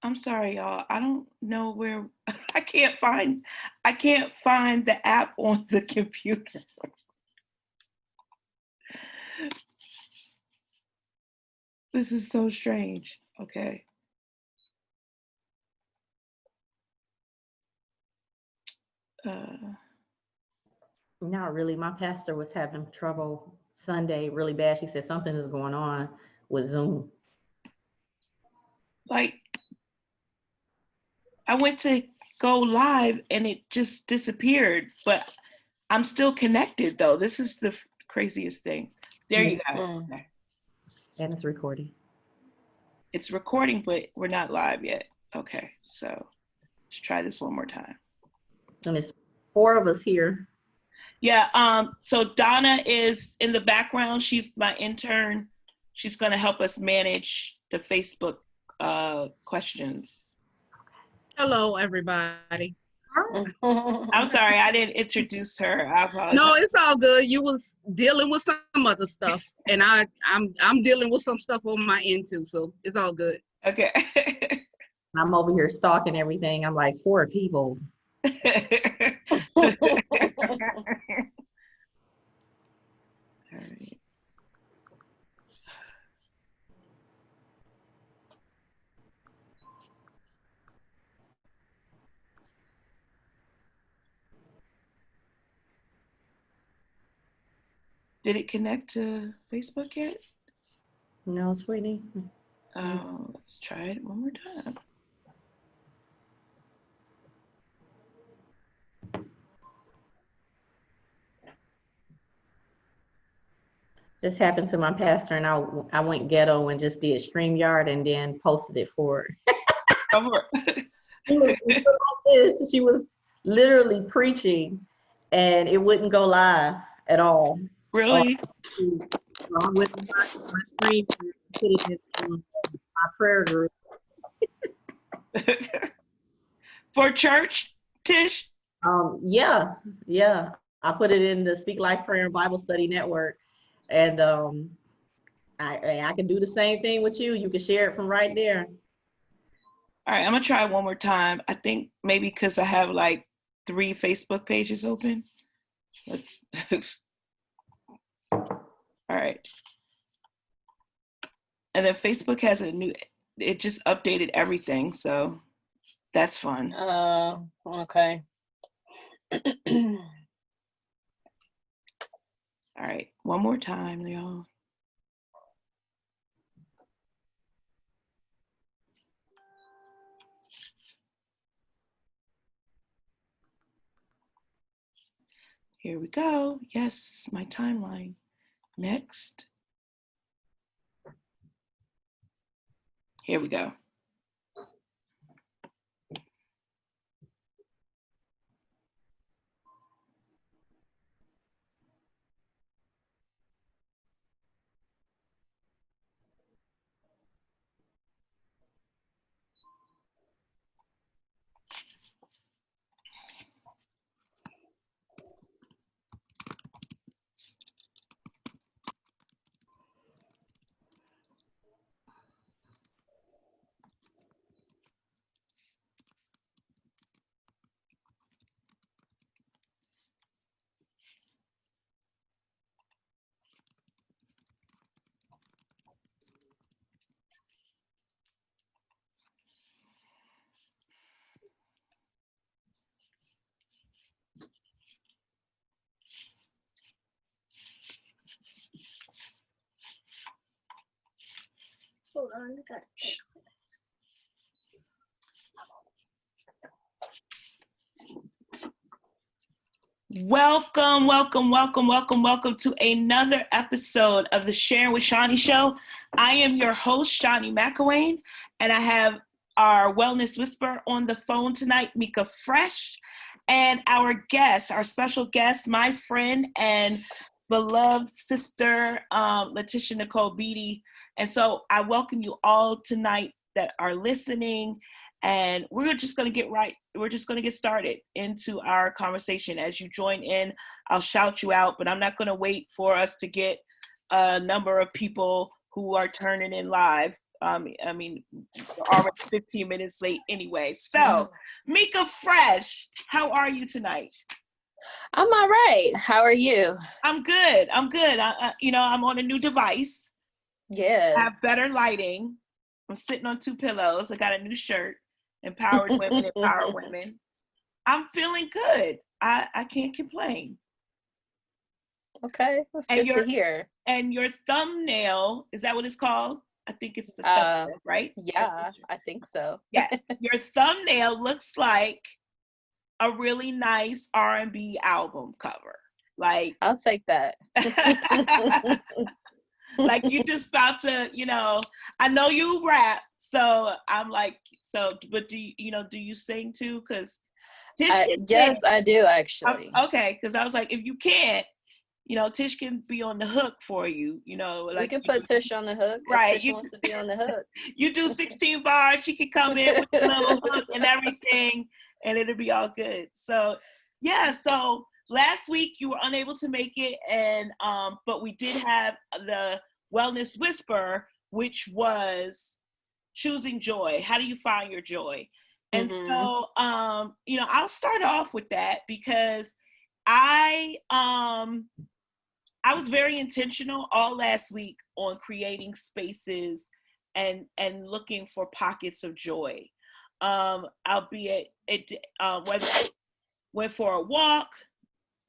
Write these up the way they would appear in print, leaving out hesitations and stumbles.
I'm sorry, y'all. I don't know where, I can't find the app on the computer. This is so strange. Okay. Not really. My pastor was having trouble Sunday really bad. She said something is going on with Zoom. Like, I went to go live and it just disappeared, but I'm still connected though. This is the craziest thing. There you go. Okay. And it's recording. It's recording, but we're not live yet. Okay, so let's try this one more time. And it's 4 of us here. Yeah, so Donna is in the background. She's my intern. She's gonna help us manage the Facebook questions. Hello, everybody. I'm sorry, I didn't introduce her. I apologize. No, it's all good. You was dealing with some other stuff, and I'm dealing with some stuff on my end too, so it's all good. Okay. I'm over here stalking everything. I'm like, 4 people. All right. Did it connect to Facebook yet? No, sweetie. Oh, let's try it one more time. This happened to my pastor, and I went ghetto and just did StreamYard and then posted it for her. She was literally preaching, and it wouldn't go live at all. Really? So I went on my screen and put it in my prayer group. For church, Tish? Yeah. I put it in the Speak Life Prayer and Bible Study Network, and I can do the same thing with you. You can share it from right there. All right, I'm gonna try one more time. I think maybe because I have like 3 Facebook pages open. Let's. All right. And then Facebook has it just updated everything, so that's fun. Okay. All right, one more time, y'all. Here we go. Yes, my timeline. Next. Here we go. Hold on, I got it. Welcome to another episode of the Sharing with Shani show. I am your host, Shani McElwain, and I have our wellness whisperer on the phone tonight, Mika Fresh, and our special guest, my friend and beloved sister, Letitia Nicole Beatty. And so I welcome you all tonight that are listening. And we're just going to get started into our conversation. As you join in, I'll shout you out, but I'm not going to wait for us to get a number of people who are turning in live. I mean, we're already 15 minutes late anyway. So, Mika Fresh, how are you tonight? I'm all right. How are you? I'm good. I'm good. I'm on a new device. I Yeah. have better lighting. I'm sitting on 2 pillows. I got a new shirt. Empowered women, empower women. I'm feeling good. I can't complain. Okay, that's And good to hear. and your thumbnail, is that what it's called? I think it's the thumbnail, right? Yeah, I think so. Yeah. Your thumbnail looks like a really nice R&B album cover. Like I'll take that. like you just about to, I know you rap, so I'm like, but do you sing too? Because Tish can sing. Yes, I do actually. Okay, because I was like, if you can't, Tish can be on the hook for you, We like can put Tish on the hook if right. Tish wants to be on the hook. You do 16 bars, she can come in with a little hook and everything, and it'll be all good. So yeah, so last week you were unable to make it, and but we did have the Wellness Whisper, which was choosing joy. How do you find your joy? And so I'll start off with that because I was very intentional all last week on creating spaces and looking for pockets of joy. Albeit whether I went for a walk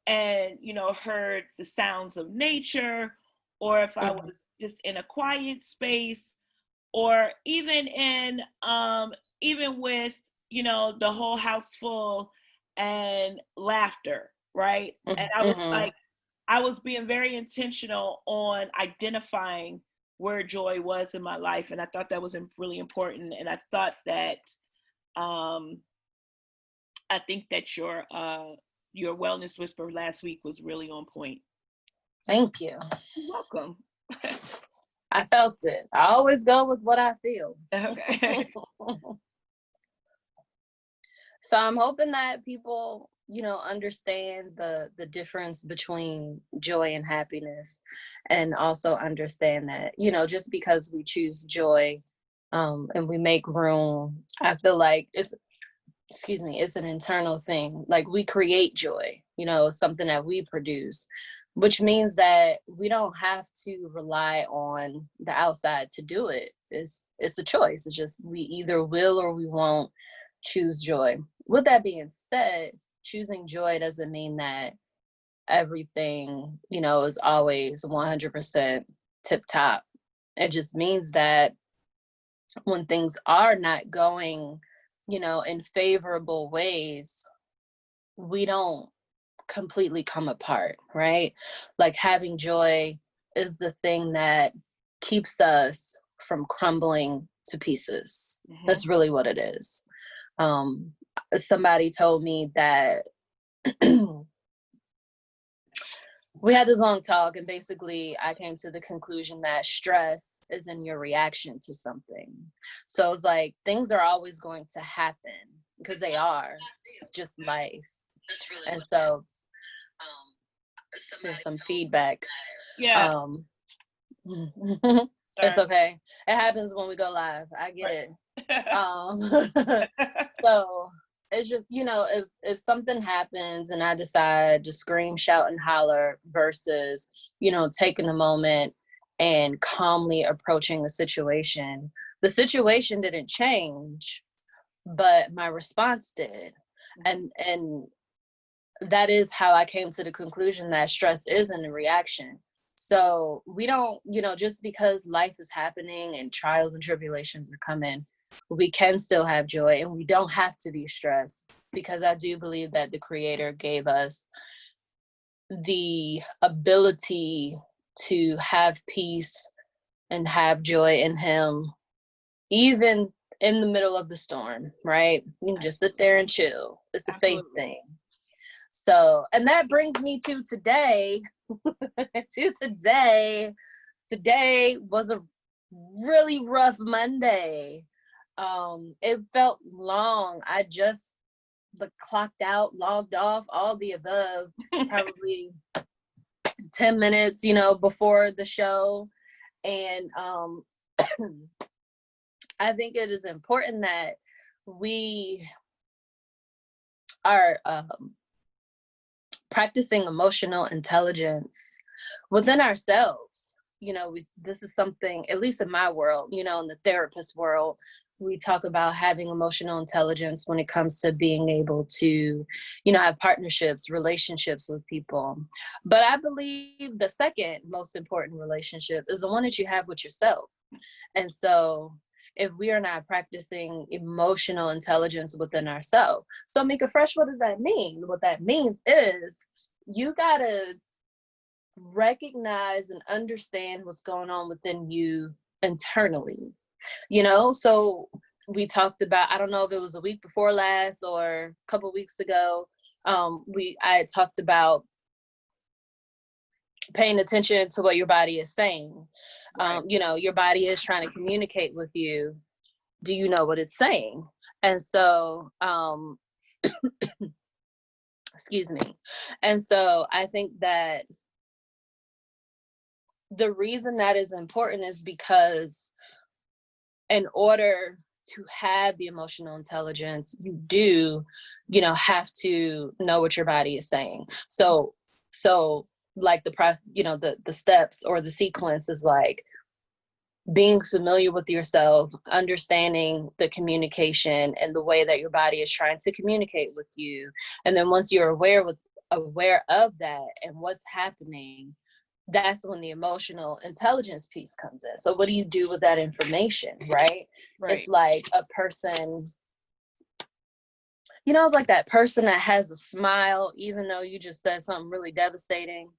and heard the sounds of nature, or if I was just in a quiet space, or even with the whole house full and laughter, right? And I was like, I was being very intentional on identifying where joy was in my life, and I thought that was really important. And I thought that I think that your Wellness Whisper last week was really on point. Thank you. You're welcome. I felt it. I always go with what I feel. Okay. So I'm hoping that people, understand the difference between joy and happiness, and also understand that, just because we choose joy, and we make room, I feel like it's an internal thing. Like, we create joy, something that we produce, which means that we don't have to rely on the outside to do it. It's a choice. It's just, we either will or we won't choose joy. With that being said, choosing joy doesn't mean that everything, is always 100% tip top. It just means that when things are not going, in favorable ways, we don't completely come apart, right? Like, having joy is the thing that keeps us from crumbling to pieces. That's really what it is. Somebody told me that we had this long talk, and basically I came to the conclusion that stress is in your reaction to something. So it's like, things are always going to happen because they are. It's just life. And so there's some feedback. Yeah. It's okay. It happens when we go live. I get it. So it's just, if something happens and I decide to scream, shout, and holler versus, taking a moment and calmly approaching the situation didn't change, but my response did. And that is how I came to the conclusion that stress isn't a reaction. So we don't, just because life is happening and trials and tribulations are coming, we can still have joy, and we don't have to be stressed, because I do believe that the Creator gave us the ability to have peace and have joy in Him, even in the middle of the storm, right? You can just sit there and chill. It's a faith thing. So, and that brings me to today. Today was a really rough Monday. It felt long. I just clocked out, logged off, all the above, probably 10 minutes, before the show. And I think it is important that we are practicing emotional intelligence within ourselves. This is something, at least in my world, in the therapist world, we talk about having emotional intelligence when it comes to being able to, have partnerships, relationships with people. But I believe the second most important relationship is the one that you have with yourself. And so if we are not practicing emotional intelligence within ourselves. So Mika Fresh, what does that mean? What that means is you gotta recognize and understand what's going on within you internally. So we talked about, I don't know if it was a week before last or a couple weeks ago, I had talked about paying attention to what your body is saying. Right. Your body is trying to communicate with you. Do you know what it's saying? And so excuse me. And so I think that the reason that is important is because in order to have the emotional intelligence, you do, have to know what your body is saying. So like the steps or the sequence is like being familiar with yourself, understanding the communication and the way that your body is trying to communicate with you. And then once you're aware of that and what's happening, that's when the emotional intelligence piece comes in. So what do you do with that information, right? It's like a person, it's like that person that has a smile, even though you just said something really devastating.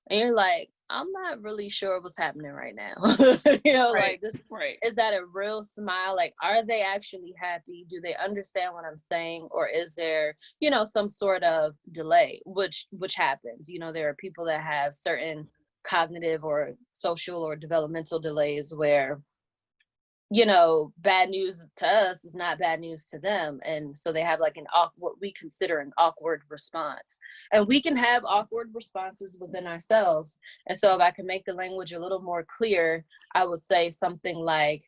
And you're like, I'm not really sure what's happening right now. Like this, is that a real smile? Like, are they actually happy? Do they understand what I'm saying? Or is there, some sort of delay, which happens. There are people that have certain cognitive or social or developmental delays where, bad news to us is not bad news to them. And so they have like what we consider an awkward response. And we can have awkward responses within ourselves. And so if I can make the language a little more clear, I would say something like,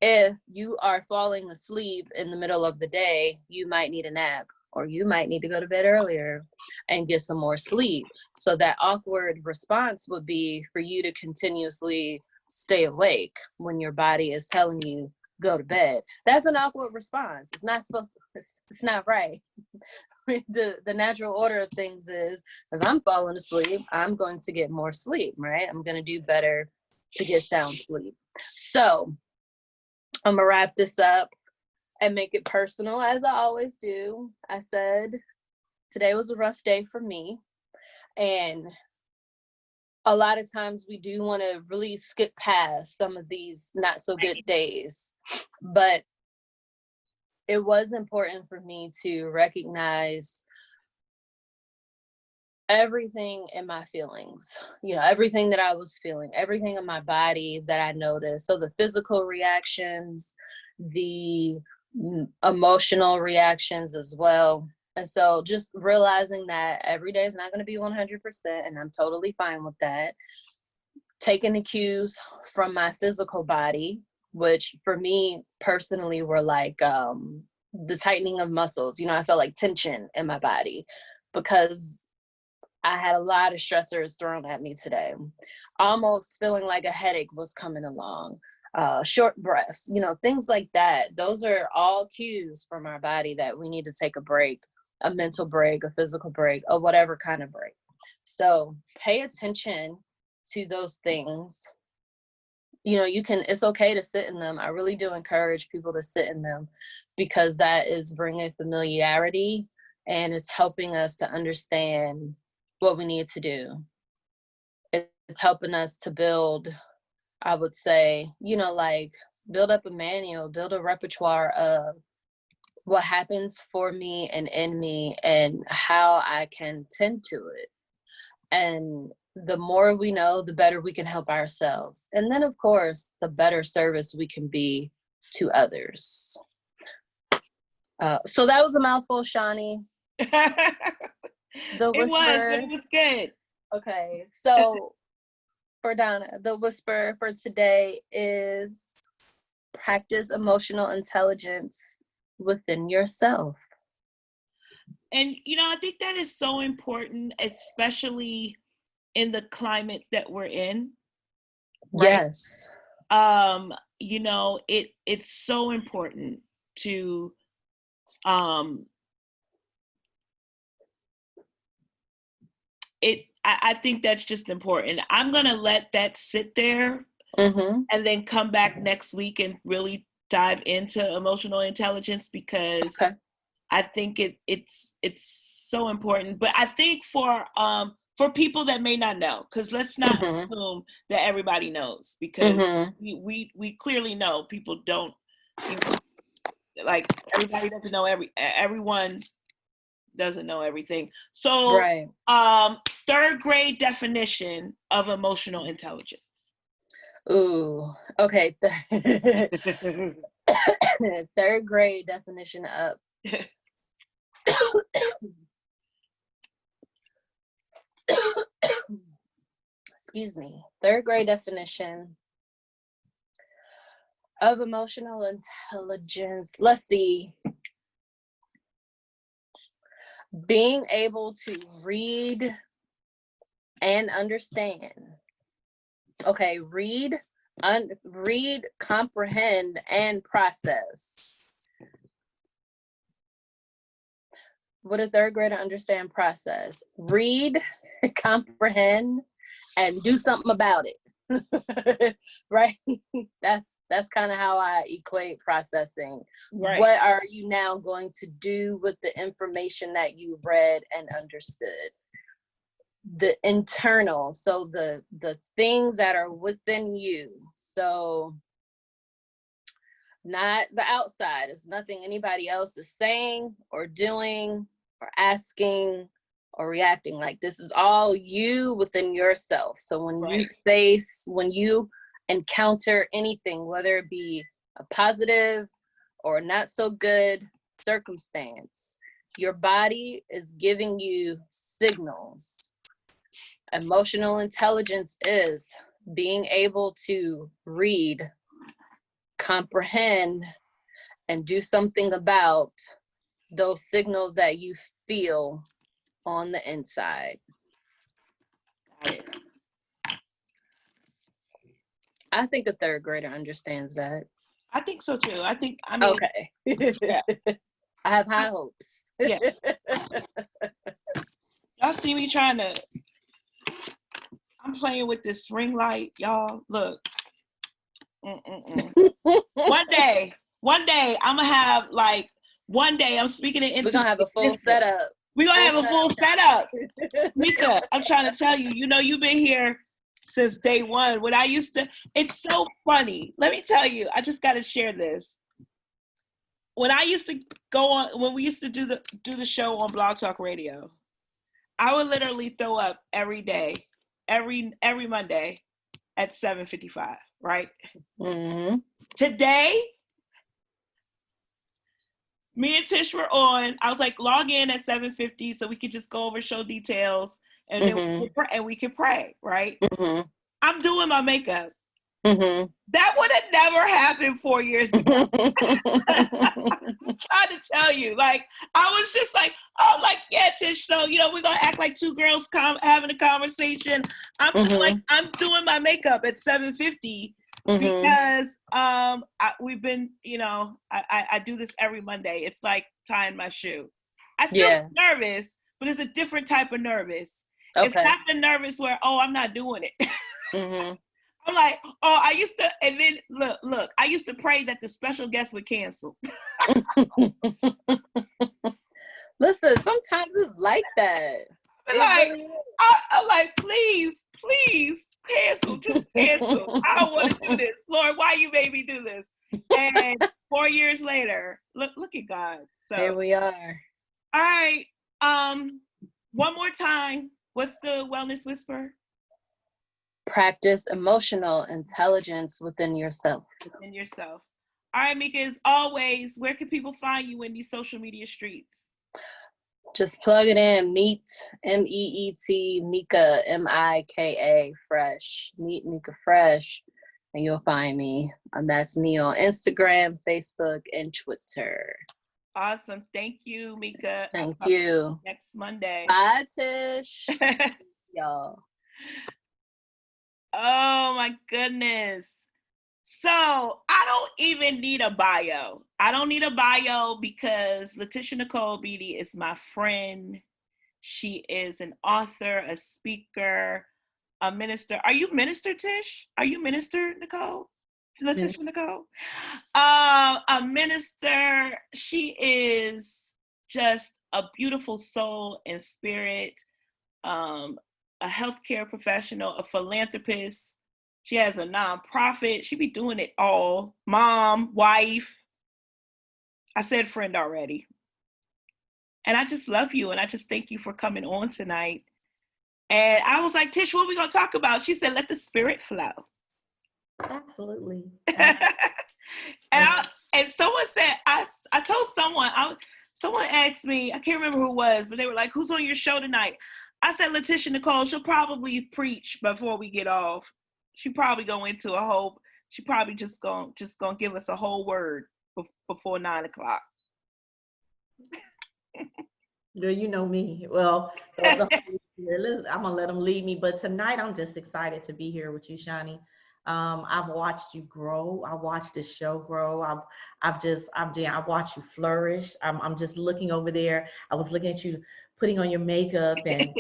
if you are falling asleep in the middle of the day, you might need a nap, or you might need to go to bed earlier and get some more sleep. So that awkward response would be for you to continuously stay awake when your body is telling you go to bed. That's an awkward response. It's not supposed to, it's not right. The natural order of things is, if I'm falling asleep, I'm going to get more sleep, right? I'm going to do better to get sound sleep. So I'm gonna wrap this up and make it personal, as I always do. I said today was a rough day for me, and a lot of times we do want to really skip past some of these not so good days, but it was important for me to recognize everything in my feelings, everything that I was feeling, everything in my body that I noticed. So the physical reactions, the emotional reactions as well. And so just realizing that every day is not going to be 100%, and I'm totally fine with that. Taking the cues from my physical body, which for me personally were like the tightening of muscles. I felt like tension in my body because I had a lot of stressors thrown at me today. Almost feeling like a headache was coming along. Short breaths, things like that. Those are all cues from our body that we need to take a break, a mental break, a physical break, or whatever kind of break. So pay attention to those things. It's okay to sit in them. I really do encourage people to sit in them, because that is bringing familiarity and it's helping us to understand what we need to do. It's helping us to build, I would say, like build up a manual, build a repertoire of what happens for me and in me and how I can tend to it. And the more we know, the better we can help ourselves. And then, of course, the better service we can be to others. So that was a mouthful, Shani. The whisper. It was good. Okay, so for Donna, the whisper for today is Practice emotional intelligence within yourself. And, I think that is so important, especially in the climate that we're in. Right? Yes. It's so important to I think that's just important. I'm gonna let that sit there and then come back next week and really dive into emotional intelligence, because I think it's so important. But I think for people that may not know, because let's not assume that everybody knows, because we clearly know people don't, like, everybody doesn't know everyone doesn't know everything. So, right. Third grade definition of emotional intelligence. Ooh, okay. Third grade definition of excuse me. Third grade definition of emotional intelligence. Let's see. Being able to read and understand. Okay, read, comprehend, and process. What a third grader understand? Process. Read, comprehend, and do something about it. Right? That's kind of how I equate processing. Right. What are you now going to do with the information that you read and understood? The internal, so the things that are within you. So not the outside. It's nothing anybody else is saying or doing or asking or reacting. Like, this is all you within yourself. So when when you encounter anything, whether it be a positive or not so good circumstance, your body is giving you signals. Emotional intelligence is being able to read, comprehend, and do something about those signals that you feel on the inside. I think a third grader understands that. I think so too. Okay. Yeah. I have high hopes. Yes. Y'all see me trying to, I'm playing with this ring light, y'all. Look. One day, I'm gonna have, like, one day I'm speaking it into We're gonna have a full setup. We're gonna have a full setup. Mika, I'm trying to tell you, you've been here since day one. When I used to, it's so funny. Let me tell you, I just gotta share this. When I used to when we used to do the show on Blog Talk Radio, I would literally throw up every day, every Monday at 7:55, right? Today, me and Tish were on. I was like, log in at 7:50 so we could just go over show details, and then we could pray, right? I'm doing my makeup. That would have never happened 4 years ago. I'm trying to tell you, like, I was just like, oh, like, yeah, Tish, so, we're going to act like two girls having a conversation. I'm doing my makeup at 7:50 because we've been, I do this every Monday. It's like tying my shoe. I still nervous, but it's a different type of nervous. Okay. It's not the nervous where, I'm not doing it. I'm like, I used to, and then look, I used to pray that the special guest would cancel. Listen, sometimes it's like that. I'm like, please cancel, just cancel. I don't want to do this. Lord, why you made me do this? And 4 years later, look at God. So here we are. All right. One more time. What's the wellness whisper? Practice emotional intelligence within yourself. Within yourself. All right, Mika, as always, where can people find you in these social media streets? Just plug it in. Meet, MEET, Mika, MIKA, Fresh. Meet Mika Fresh. and you'll find me. That's me on Instagram, Facebook, and Twitter. Awesome. Thank you, Mika. Thank I'll talk to you. next Monday. Bye, Tish. Y'all. Oh my goodness. So I don't even need a bio. I don't need a bio because Letitia Nicole Beatty is my friend. She is an author, a speaker, a minister. Are you minister, Tish? Are you minister, Nicole? Letitia Nicole? A minister. She is just a beautiful soul and spirit, a healthcare professional, a philanthropist. She has a nonprofit. She be doing it all. Mom, wife. I said friend already. And I just love you. And I just thank you for coming on tonight. And I was like, Tish, what are we going to talk about? She said, let the spirit flow. Absolutely. And someone said, I told someone, someone asked me, I can't remember who it was, but they were like, who's on your show tonight? I said, Letitia Nicole. She'll probably preach before we get off. She probably go into a whole, she probably just gonna give us a whole word before 9:00. Girl, you know me. Well, I'm gonna let them lead me. But tonight, I'm just excited to be here with you, Shani. I've watched you grow. I watched this show grow. I watched you flourish. I'm just looking over there. I was looking at you putting on your makeup, and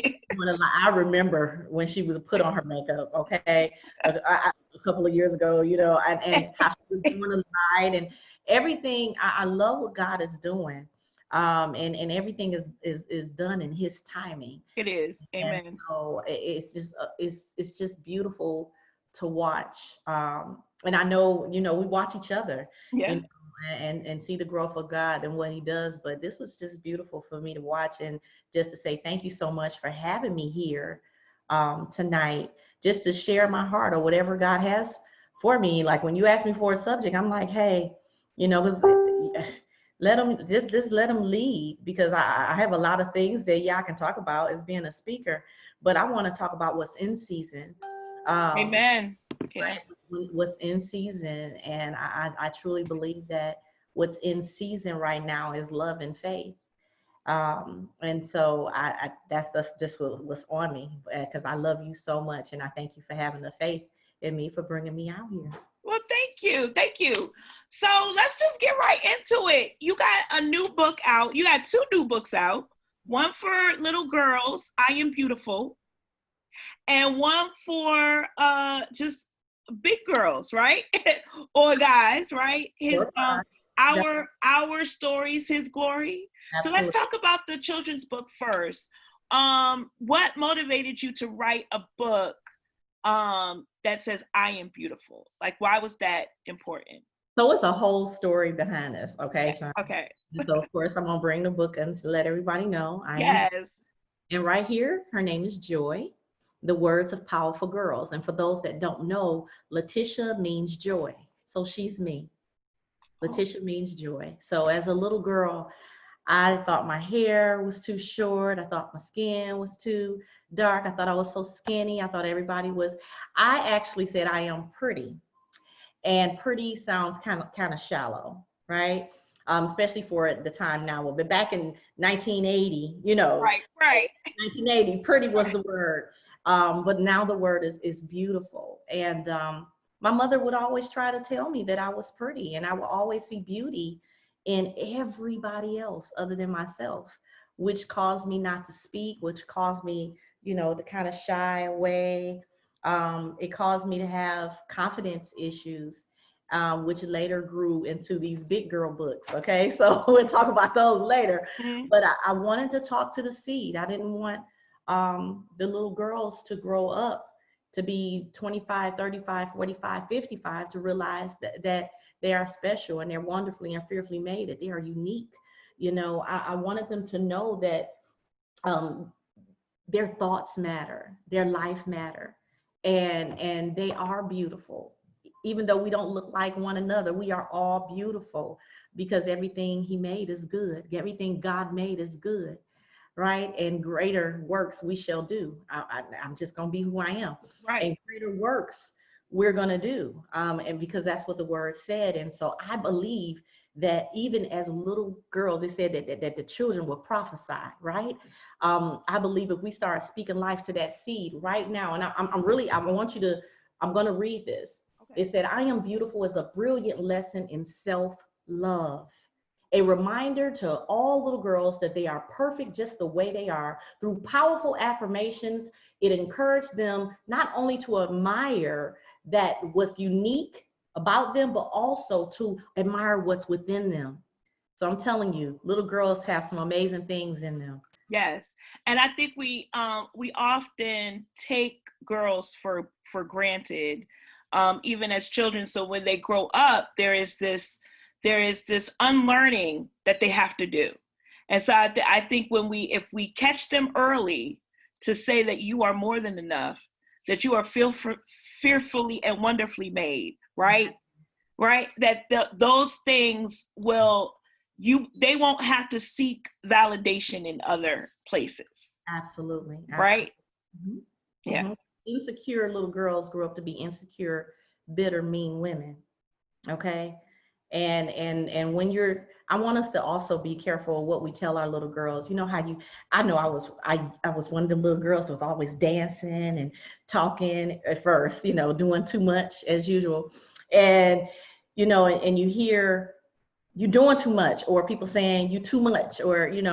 I remember when she was put on her makeup. Okay, a couple of years ago, you know, and how she was doing the light and everything. I love what God is doing. And everything is done in His timing. It is. Amen. And so it's just beautiful to watch. And I know, you know, we watch each other, Yeah. you know, and see the growth of God and what He does. But this was just beautiful for me to watch, and just to say thank you so much for having me here tonight, just to share my heart or whatever God has for me. Like when you asked me for a subject, I'm like, hey, you know, let them just let them lead, because I have a lot of things that I can talk about as being a speaker, but I want to talk about what's in season. Amen. Yeah. Right? What's in season, and I truly believe that what's in season right now is love and faith. And so that's just what's on me, because I love you so much, and I thank you for having the faith in me, for bringing me out here. Well, thank you. So let's just get right into it. You got a new book out. You got 2 new books out. One for little girls, I Am Beautiful, and one for just big girls, right? Or guys, right? Our stories, His glory. Absolutely. So let's talk about the children's book first. What motivated you to write a book that says I am beautiful? Like, why was that important? So it's a whole story behind this, okay, Shani? Okay. So of course I'm gonna bring the book and to let everybody know. Yes. And right here, her name is Joy, the words of powerful girls. And for those that don't know, Letitia means joy. So she's me. Letitia means joy. So as a little girl, I thought my hair was too short. I thought my skin was too dark. I thought I was so skinny. I thought everybody was. I actually said I am pretty. And pretty sounds kind of shallow, right? Especially for the time now. But back in 1980, you know, right. 1980, pretty was the word. But now the word is beautiful. And my mother would always try to tell me that I was pretty, and I would always see beauty in everybody else other than myself, which caused me not to speak, which caused me, you know, to kind of shy away. It caused me to have confidence issues, which later grew into these big girl books. Okay, so we'll talk about those later. Mm-hmm. But I wanted to talk to the seed. I didn't want the little girls to grow up to be 25, 35, 45, 55, to realize that they are special and they're wonderfully and fearfully made, that they are unique. You know, I wanted them to know that their thoughts matter, their life matter, and they are beautiful. Even though we don't look like one another, we are all beautiful, because everything He made is good. Everything God made is good, right? And greater works we shall do. I'm just gonna be who I am. Right. And greater works we're going to do. And because that's what the word said. And so I believe that even as little girls, it said that the children will prophesy, right? I believe if we start speaking life to that seed right now, and I'm going to read this. Okay. It said, I am beautiful is a brilliant lesson in self-love. A reminder to all little girls that they are perfect just the way they are. Through powerful affirmations, it encouraged them not only to admire that what's unique about them, but also to admire what's within them. So I'm telling you, little girls have some amazing things in them. Yes, and I think we often take girls for granted, even as children. So when they grow up, there is this unlearning that they have to do. And so I think if we catch them early to say that you are more than enough, that you are fearfully and wonderfully made, right? Right? That those things they won't have to seek validation in other places. Absolutely. Right? Mm-hmm. Yeah. Mm-hmm. Insecure little girls grow up to be insecure, bitter, mean women. Okay. And when I want us to also be careful of what we tell our little girls. You know how I know I was one of the little girls that was always dancing and talking at first, doing too much as usual. And, and you hear you doing too much, or people saying you too much, or, and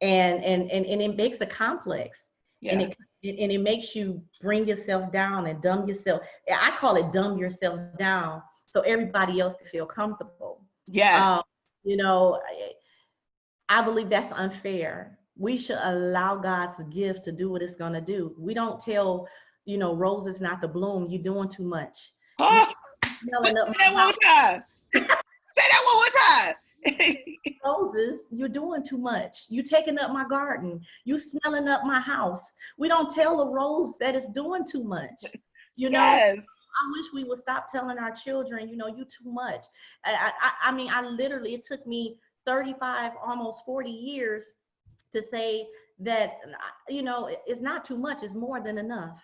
it makes a complex. Yeah. And it makes you bring yourself down and dumb yourself. I call it dumb yourself down so everybody else can feel comfortable. Yes. I believe that's unfair. We should allow God's gift to do what it's going to do. We don't tell, roses not to bloom. You're doing too much. Oh, Smelling up say that one more time. Say that one more time. Roses, you're doing too much. You taking up my garden. You smelling up my house. We don't tell a rose that it's doing too much. Yes. I wish we would stop telling our children, you too much. I mean, literally, it took me 35, almost 40 years to say that, it's not too much, it's more than enough.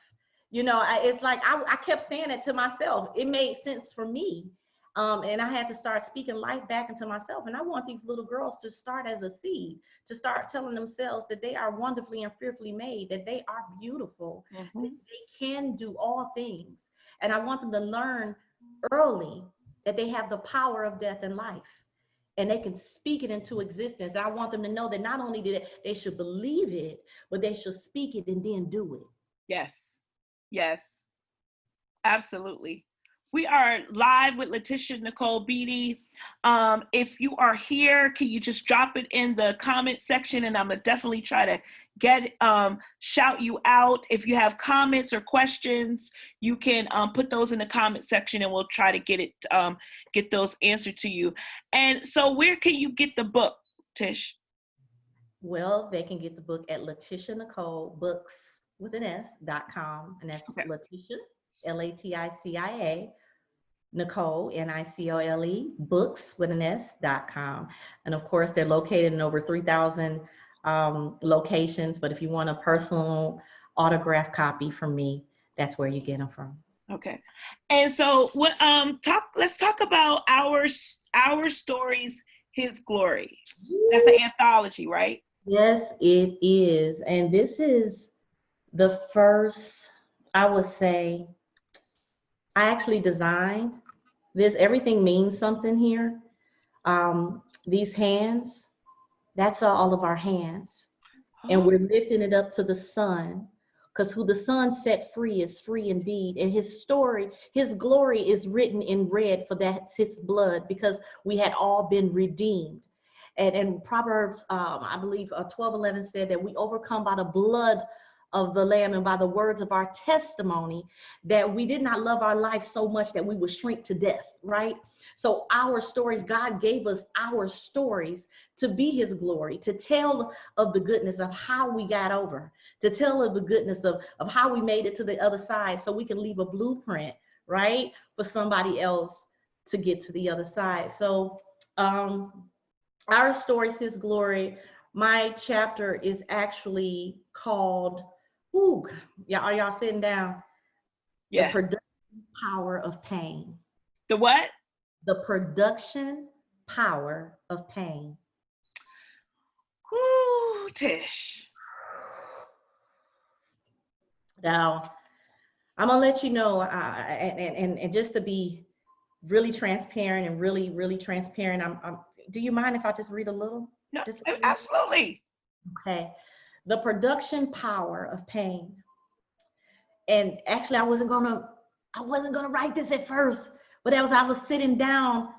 It's like, I kept saying it to myself. It made sense for me. And I had to start speaking life back into myself. And I want these little girls to start as a seed, to start telling themselves that they are wonderfully and fearfully made, that they are beautiful, Mm-hmm. that they can do all things. And I want them to learn early that they have the power of death and life, and they can speak it into existence. And I want them to know that not only did they should believe it, but they should speak it and then do it. Yes. Yes. Absolutely. We are live with Letitia Nicole Beatty. If you are here, can you just drop it in the comment section, and I'm gonna definitely try to shout you out. If you have comments or questions, you can put those in the comment section, and we'll try to get those answered to you. And so, where can you get the book, Tish? Well, they can get the book at Letitia Nicole Books with an S.com, and that's okay. Letitia, Laticia, Nicole, Nicole, books with an S.com. And of course, they're located in over 3,000 locations. But if you want a personal autograph copy from me, that's where you get them from. Okay. And so let's talk about our stories, His Glory. That's an anthology, right? Yes, it is. And this is the first, I would say, I actually designed this. Everything means something here. These hands, that's all of our hands. And we're lifting it up to the Son, because who the Son set free is free indeed. And his story, his glory is written in red, for that's his blood, because we had all been redeemed. And Proverbs, I believe 12:11 said that we overcome by the blood of the Lamb and by the words of our testimony, that we did not love our life so much that we would shrink to death, right? So our stories, God gave us our stories to be his glory, to tell of the goodness of how we got over, to tell of the goodness of how we made it to the other side, so we can leave a blueprint, right, for somebody else to get to the other side. So our stories, his glory. My chapter is actually called, are y'all sitting down? Yeah. power of pain. The what? The production power of pain. Whoo, Tish. Now, I'm gonna let you know, and just to be really transparent and really transparent, do you mind if I just read a little? No, Just absolutely. okay. The production power of pain. And actually, I wasn't gonna write this at first, but as I was sitting down,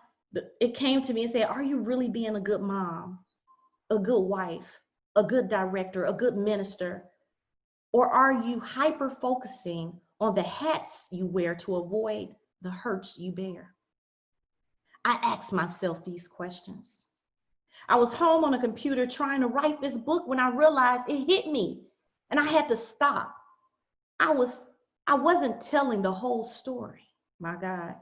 it came to me and said, "Are you really being a good mom, a good wife, a good director, a good minister, or are you hyper focusing on the hats you wear to avoid the hurts you bear?" I asked myself these questions. I was home on a computer trying to write this book when I realized it hit me, and I had to stop. I wasn't telling the whole story. My God.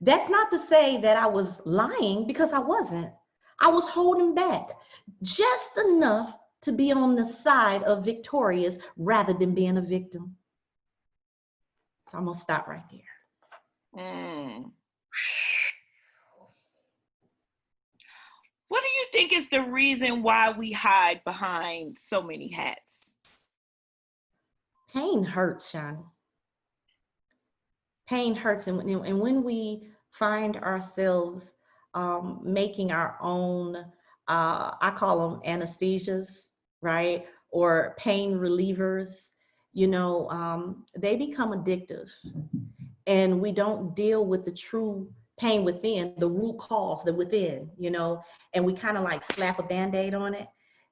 That's not to say that I was lying, because I wasn't. I was holding back just enough to be on the side of victorious rather than being a victim. So I'm gonna stop right there. What do you think is the reason why we hide behind so many hats? Pain hurts, Shani. Pain hurts, and when we find ourselves making our own, I call them anesthesias, right? Or pain relievers, they become addictive. And we don't deal with the true pain within, the root cause, the within, and we kind of like slap a Band-Aid on it.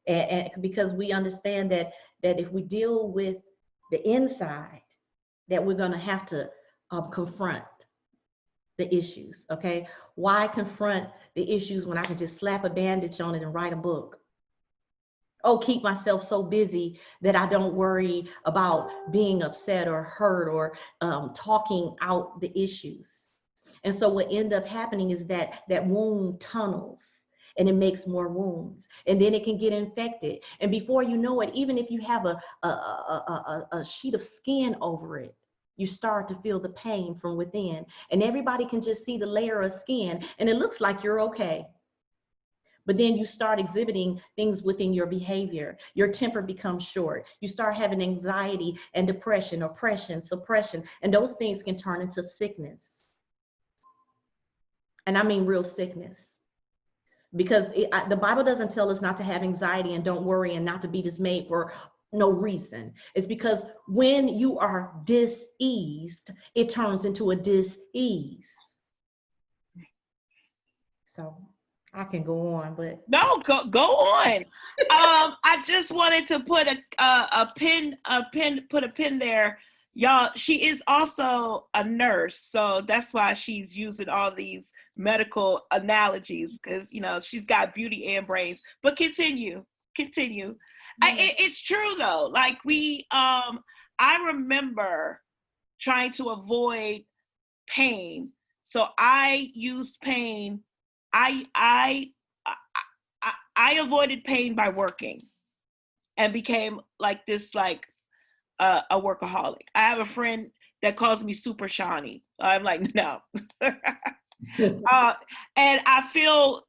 And because we understand that if we deal with the inside, that we're going to have to confront the issues. Okay, why confront the issues when I can just slap a bandage on it and write a book? Oh, keep myself so busy that I don't worry about being upset or hurt or talking out the issues. And so what end up happening is that wound tunnels, and it makes more wounds, and then it can get infected. And before you know it, even if you have a sheet of skin over it, you start to feel the pain from within, and everybody can just see the layer of skin, and it looks like you're okay. But then you start exhibiting things within your behavior. Your temper becomes short. You start having anxiety and depression, oppression, suppression, and those things can turn into sickness. And I mean real sickness. Because the Bible doesn't tell us not to have anxiety and don't worry and not to be dismayed for no reason. It's because when you are diseased, it turns into a dis-ease. So I can go on, but no, go on. I just wanted to put a pin there, y'all. She is also a nurse, so that's why she's using all these medical analogies, because she's got beauty and brains. But continue. It's true though. Like I remember trying to avoid pain, so I used pain. I avoided pain by working, and became like this, like a workaholic. I have a friend that calls me Super Shani. I'm like, no. And I feel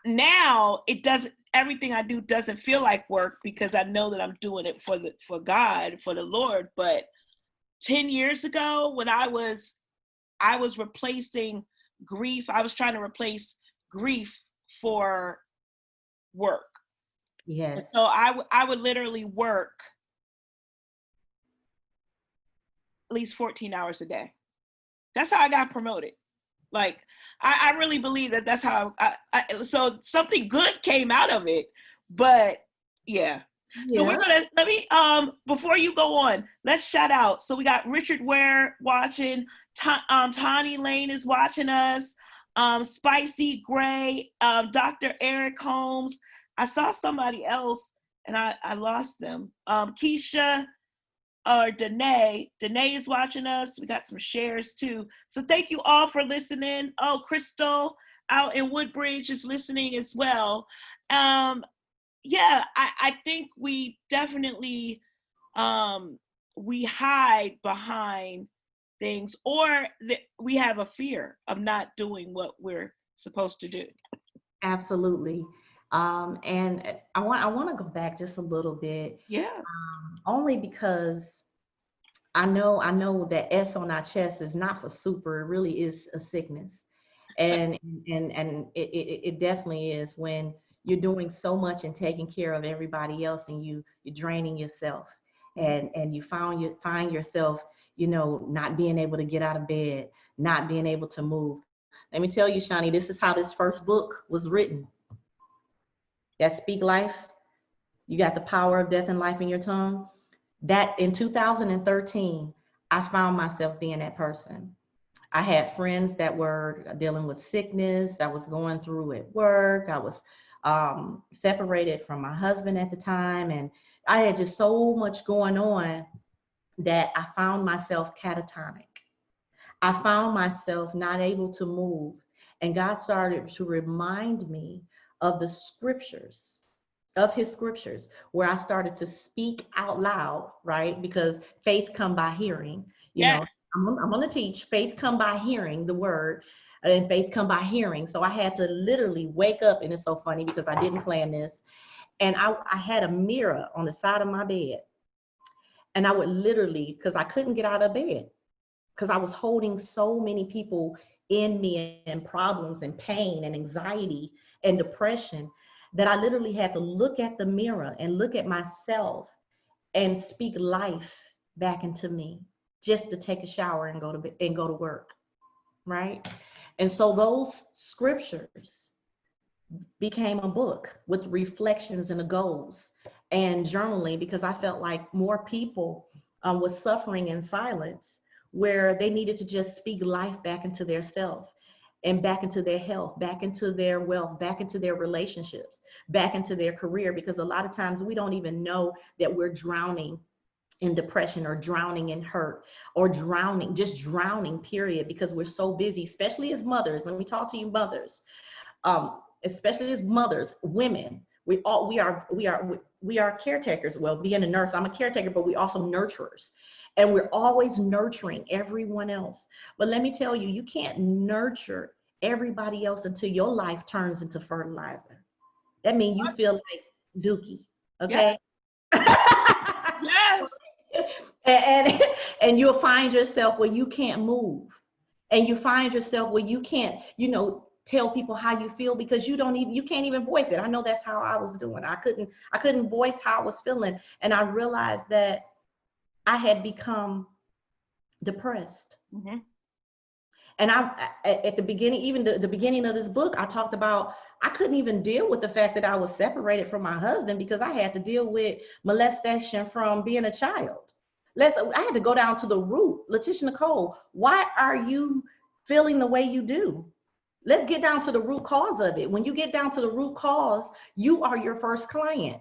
now it doesn't. Everything I do doesn't feel like work, because I know that I'm doing it for God, for the Lord. But 10 years ago, when I was replacing grief, I was trying to replace grief for work. yes. And so I would literally work at least 14 hours a day. That's how I got promoted. Like, I really believe that that's how so something good came out of it. But yeah. So we're gonna, let me before you go on, let's shout out. So we got Richard Ware watching, Tawny Lane is watching us, Spicy Gray, Dr. Eric Holmes. I saw somebody else and I lost them. Keisha or Danae is watching us. We got some shares too. So thank you all for listening. Oh, Crystal out in Woodbridge is listening as well. Yeah, I think we definitely we hide behind things, or that we have a fear of not doing what we're supposed to do. Absolutely. And I want to go back just a little bit, Yeah. only because I know that S on our chest is not for super. It really is a sickness, and it definitely is when you're doing so much and taking care of everybody else, and you're draining yourself, and you find yourself, not being able to get out of bed, not being able to move. Let me tell you, Shani, this is how this first book was written. That Speak Life. You got the power of death and life in your tongue. That in 2013, I found myself being that person. I had friends that were dealing with sickness. I was going through at work. I was separated from my husband at the time. And I had just so much going on that I found myself catatonic. I found myself not able to move. And God started to remind me of the scriptures, of his scriptures, where I started to speak out loud, right? Because faith come by hearing, Yes. I'm going to teach faith come by hearing the word, and faith come by hearing. So I had to literally wake up, and it's so funny because I didn't plan this. And I had a mirror on the side of my bed, and I would literally, because I couldn't get out of bed, because I was holding so many people in me, and problems and pain and anxiety and depression, that I literally had to look at the mirror and look at myself and speak life back into me, just to take a shower and go to work, right? And so those scriptures became a book with reflections and the goals and journaling, because I felt like more people was suffering in silence, where they needed to just speak life back into their self and back into their health, back into their wealth, back into their relationships, back into their career, because a lot of times we don't even know that we're drowning in depression, or drowning in hurt, or just drowning, period, because we're so busy, especially as mothers. Let me talk to you mothers. Especially as mothers, women, we are caretakers. Well, being a nurse, I'm a caretaker, but we also nurturers, and we're always nurturing everyone else. But let me tell you, you can't nurture everybody else until your life turns into fertilizer. That means you feel like Dookie, okay? Yes. and you'll find yourself where you can't move, and you find yourself where you can't, tell people how you feel, because you can't even voice it. I know that's how I was doing. I couldn't voice how I was feeling, and I realized that I had become depressed. Mm-hmm. And at the beginning, even the beginning of this book, I talked about I couldn't even deal with the fact that I was separated from my husband, because I had to deal with molestation from being a child. I had to go down to the root. Nicole, why are you feeling the way you do? Let's get down to the root cause of it. When you get down to the root cause, you are your first client.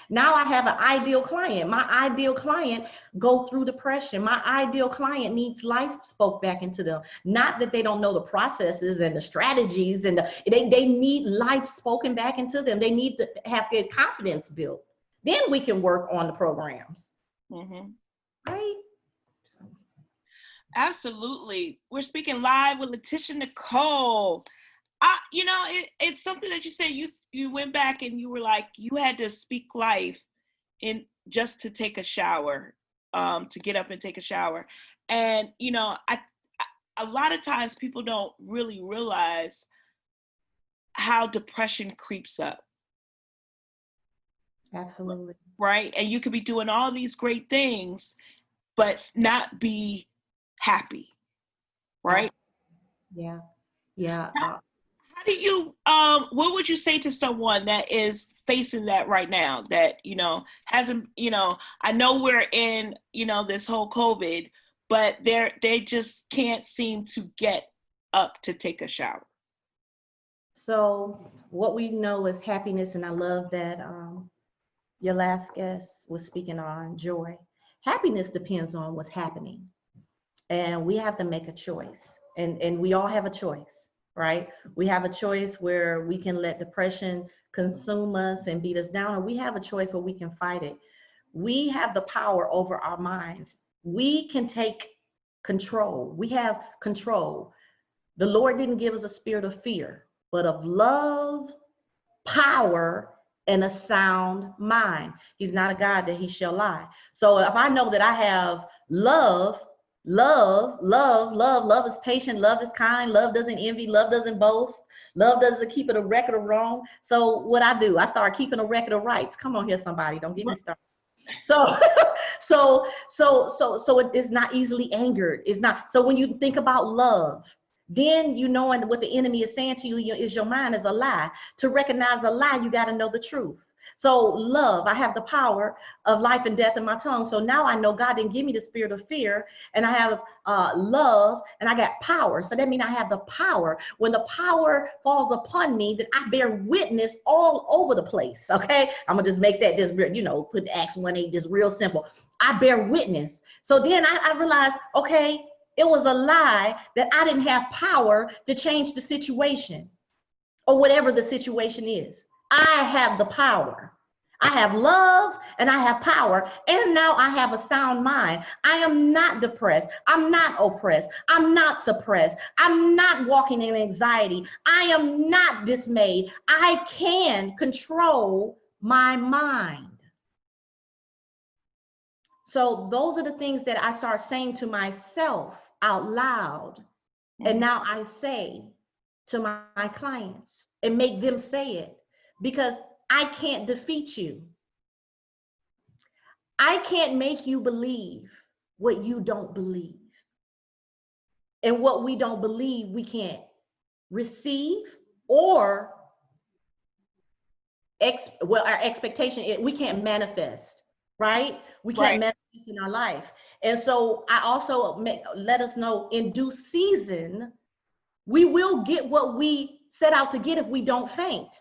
Now I have an ideal client. My ideal client go through depression. My ideal client needs life spoke back into them. Not that they don't know the processes and the strategies, and they need life spoken back into them. They need to have their confidence built. Then we can work on the programs. Mm-hmm. Right? Absolutely. We're speaking live with Nicole. It's something that you said. You went back and you were like, you had to speak life in just to take a shower, to get up and take a shower. And a lot of times people don't really realize how depression creeps up. Absolutely. Right? And you could be doing all these great things, but not be happy. Right? Yeah. Yeah. How do you, what would you say to someone that is facing that right now, that, hasn't, I know we're in, this whole COVID, but they just can't seem to get up to take a shower? So what we know is happiness, and I love that your last guest was speaking on joy. Happiness depends on what's happening, and we have to make a choice, and we all have a choice, right? We have a choice where we can let depression consume us and beat us down, or we have a choice where we can fight it. We have the power over our minds. We can take Control. We have control. The Lord didn't give us a spirit of fear, but of love, power, and a sound mind. He's not a God that he shall lie. So if I know that I have love, love is patient, love is kind, love doesn't envy, love doesn't boast, love doesn't keep it a record of wrong. So what I do, I start keeping a record of rights. Come on here, somebody, don't get me started. So, so it is not easily angered. It's not. So when you think about love, then you knowing what the enemy is saying to you is your mind is a lie. To recognize a lie, you got to know the truth. So love, I have the power of life and death in my tongue. So now I know God didn't give me the spirit of fear, and I have love, and I got power. So that means I have the power. When the power falls upon me, that I bear witness all over the place. Okay, I'm gonna just make that just put Acts 1:8 just real simple. I bear witness. So then I realized, okay, it was a lie that I didn't have power to change the situation or whatever the situation is. I have the power. I have love and I have power. And now I have a sound mind. I am not depressed. I'm not oppressed. I'm not suppressed. I'm not walking in anxiety. I am not dismayed. I can control my mind. So those are the things that I start saying to myself out loud. And now I say to my clients and make them say it, because I can't defeat you. I can't make you believe what you don't believe. And what we don't believe, we can't receive, or our expectation, we can't manifest, right? We can't manifest in our life. And so I also let us know in due season, we will get what we set out to get if we don't faint.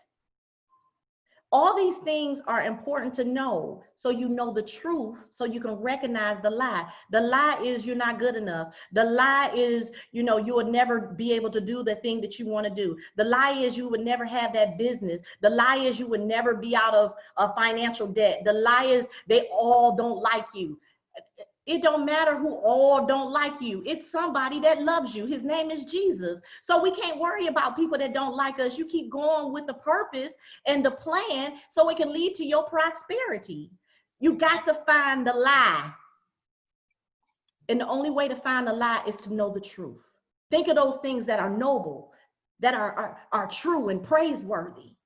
All these things are important to know, so you know the truth, so you can recognize the lie. The lie is you're not good enough. The lie is, you will never be able to do the thing that you want to do. The lie is you would never have that business. The lie is you would never be out of financial debt. The lie is they all don't like you. It don't matter who all don't like you. It's somebody that loves you. His name is Jesus. So we can't worry about people that don't like us. You keep going with the purpose and the plan so it can lead to your prosperity. You got to find the lie. And the only way to find the lie is to know the truth. Think of those things that are noble, that are true and praiseworthy,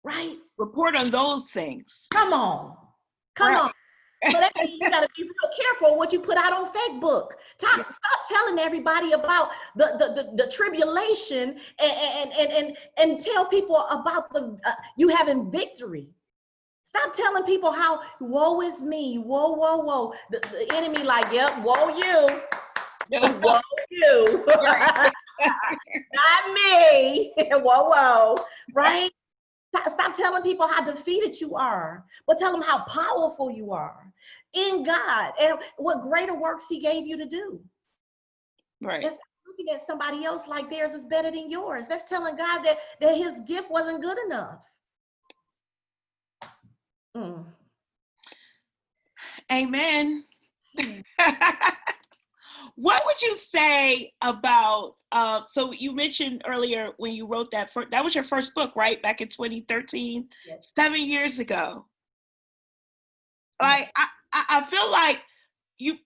right? Report on those things. Come on. So that means you gotta be real careful what you put out on Facebook. Stop telling everybody about the tribulation and tell people about you having victory. Stop telling people how woe is me, woe. The enemy like, yep, woe you, woe you, not me, whoa, right? Stop telling people how defeated you are, but tell them how powerful you are in God and what greater works he gave you to do. Right. And stop looking at somebody else like theirs is better than yours. That's telling God that his gift wasn't good enough. Amen. What would you say about, so you mentioned earlier when you wrote that was your first book, right? Back in 2013, yes. 7 years ago. Like, I feel like you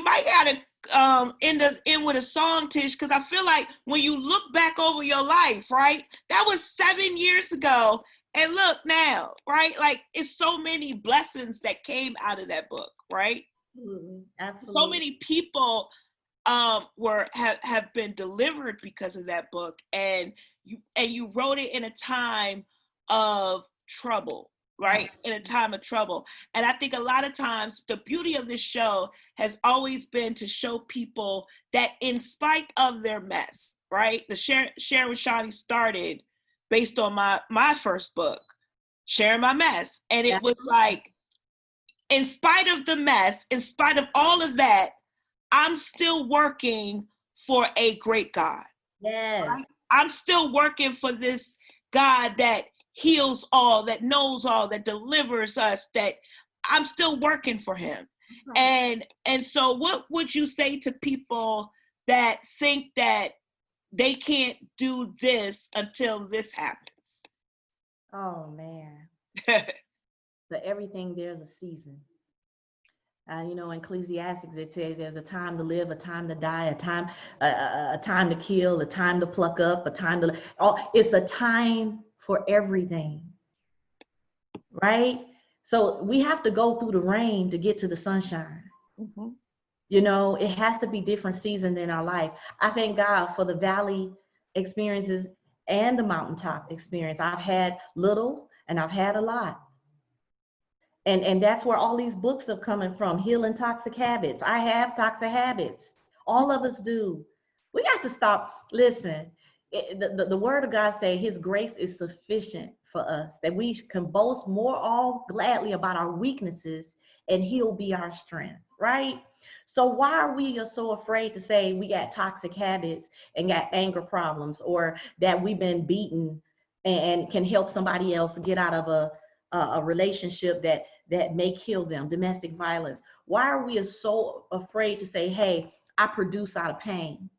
might gotta end with a song, Tish, because I feel like when you look back over your life, right? That was 7 years ago. And look now, right? Like, it's so many blessings that came out of that book, right? Absolutely. So many people have been delivered because of that book, and you wrote it in a time of trouble, right? In a time of trouble. And I think a lot of times the beauty of this show has always been to show people that in spite of their mess, right? The Sharing with Shani started based on my first book, Sharing My Mess. And it was like, in spite of the mess, in spite of all of that, I'm still working for a great God. Yes. Right? I'm still working for this God that heals all, that knows all, that delivers us, that I'm still working for him. And so what would you say to people that think that they can't do this until this happens? Oh man. For everything, there's a season. You know, in Ecclesiastics, it says there's a time to live, a time to die, a time to kill, a time to pluck up, a time to. Oh, it's a time for everything, right? So we have to go through the rain to get to the sunshine. Mm-hmm. You know, it has to be different seasons in our life. I thank God for the valley experiences and the mountaintop experience. I've had little and I've had a lot. And that's where all these books are coming from, Healing Toxic Habits. I have toxic habits. All of us do. We got to stop. Listen, the word of God say his grace is sufficient for us, that we can boast more all gladly about our weaknesses and he'll be our strength, right? So why are we so afraid to say we got toxic habits and got anger problems, or that we've been beaten and can help somebody else get out of a relationship that may kill them, domestic violence? Why are we so afraid to say, hey, I produce out of pain,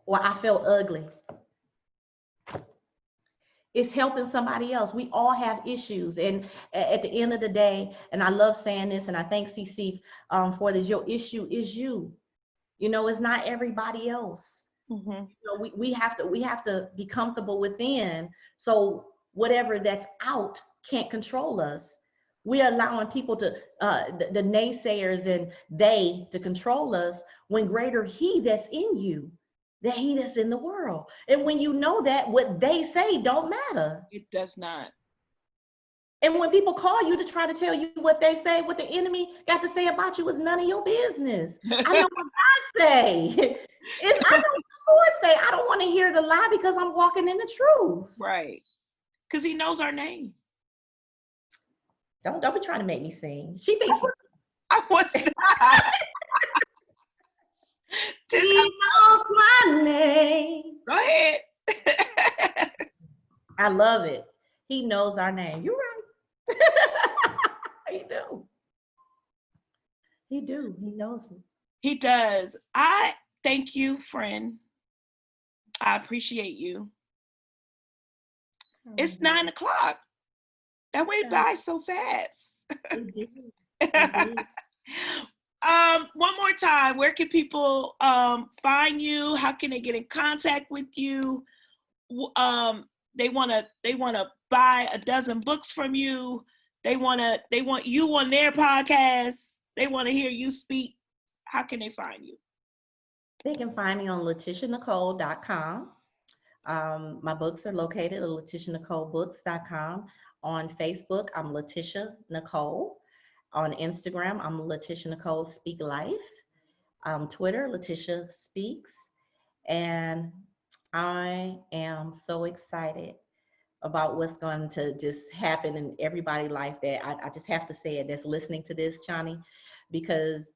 or I felt ugly? It's helping somebody else. We all have issues. And at the end of the day, and I love saying this, and I thank CC for this, your issue is you. You know, it's not everybody else. Mm-hmm. You know, we have to be comfortable within. So whatever that's out can't control us. We're allowing people to, the naysayers and they to control us, when greater he that's in you than he that's in the world. And when you know that, what they say don't matter. It does not. And when people call you to try to tell you what they say, what the enemy got to say about you is none of your business. I know what God say. I know what the Lord say. I don't want to hear the lie because I'm walking in the truth. Right. Because he knows our name. Don't be trying to make me sing. She thinks I was not. she knows my name. Go ahead. I love it. He knows our name. You're right. He do. He do. He knows me. He does. I thank you, friend. I appreciate you. It's 9:00. That went by so fast. It did. It did. One more time, where can people find you? How can they get in contact with you? They want to buy a dozen books from you. They want you on their podcast. They want to hear you speak. How can they find you? They can find me on LetitiaNicole.com. My books are located at LetitiaNicoleBooks.com. On Facebook, I'm Letitia Nicole. On Instagram, I'm Letitia Nicole Speak Life. Twitter, Letitia Speaks. And I am so excited about what's going to just happen in everybody's life, that I just have to say it, that's listening to this, Shani, because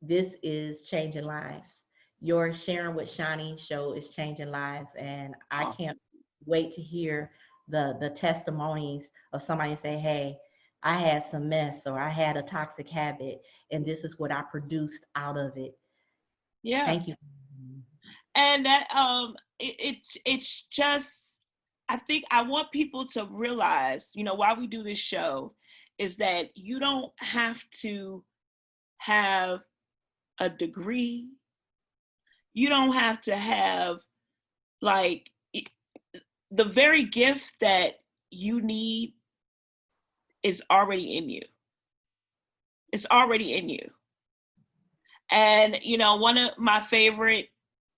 this is changing lives. Your Sharing with Shani show is changing lives, and I can't wait to hear the testimonies of somebody say, hey, I had some mess, or I had a toxic habit, and this is what I produced out of it. Yeah. Thank you. And that it's just, I think I want people to realize, why we do this show is that you don't have to have a degree. You don't have to have the very gift that you need is already in you. It's already in you. And, one of my favorite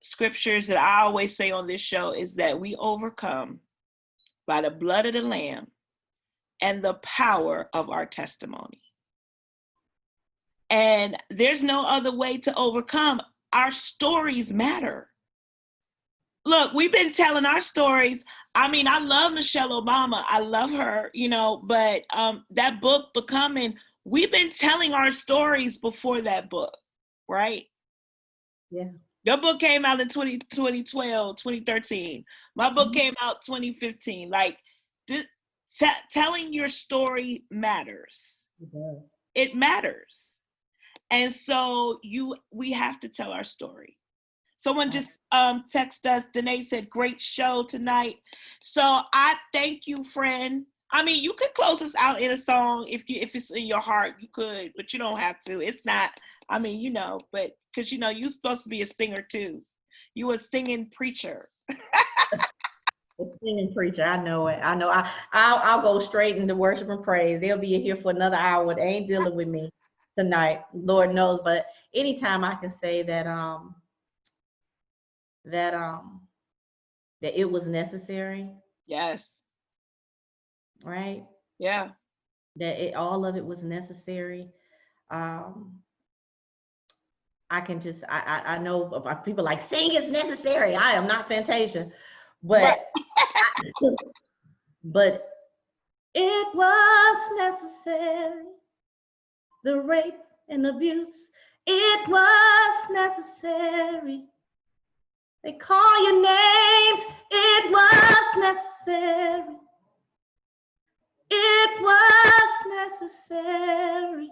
scriptures that I always say on this show is that we overcome by the blood of the Lamb and the power of our testimony. And there's no other way to overcome. Our stories matter. Look, we've been telling our stories. I mean, I love Michelle Obama. I love her, but that book, Becoming, we've been telling our stories before that book, right? Yeah. Your book came out in 2012, 2013. My book came out 2015. Telling your story matters. It does. It matters. And so we have to tell our story. Someone just texted us. Danae said, great show tonight. So I thank you, friend. I mean, you could close us out in a song if it's in your heart, you could, but you don't have to. It's not, I mean, you know, but because you know, you're supposed to be a singer too. You a singing preacher. The singing preacher, I know it. I know. I'll go straight into worship and praise. They'll be here for another hour. They ain't dealing with me tonight, Lord knows. But anytime I can say that that it was necessary, Yes. right? Yeah. That all of it was necessary. I can just I know people like sing is necessary. I am not Fantasia, but Right. but it was necessary. The rape and abuse, it was necessary. They call your names, it was necessary. It was necessary.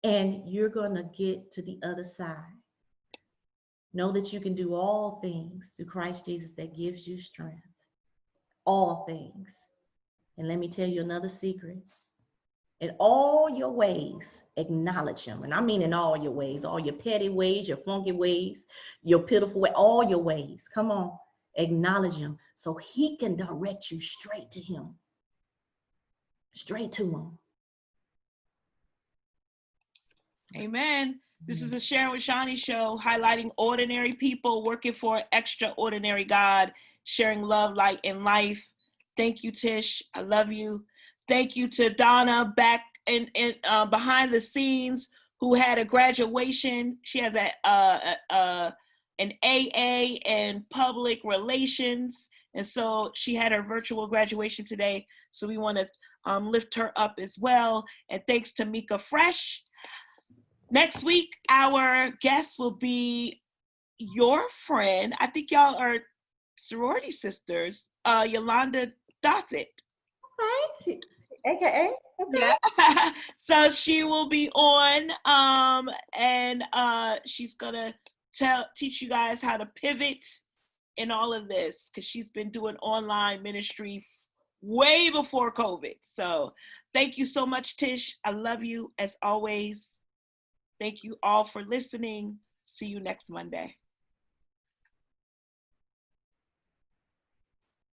And you're gonna get to the other side. Know that you can do all things through Christ Jesus that gives you strength. All things. And let me tell you another secret. In all your ways, acknowledge him. And I mean in all your ways, all your petty ways, your funky ways, your pitiful way, all your ways. Come on, acknowledge him so he can direct you straight to him. Straight to him. Amen. This is the Sharing with Shani show, highlighting ordinary people working for an extraordinary God, sharing love, light, and life. Thank you, Tish. I love you. Thank you to Donna back in behind the scenes who had a graduation. She has an AA in public relations, and so she had her virtual graduation today. So we want to lift her up as well. And thanks to Mika Fresh. Next week, our guest will be your friend. I think y'all are sorority sisters, Yolanda Dossett. Okay, AKA. Okay. Yeah. So she will be on, and she's gonna teach you guys how to pivot in all of this because she's been doing online ministry way before COVID. So thank you so much, Tish. I love you as always. Thank you all for listening. See you next Monday.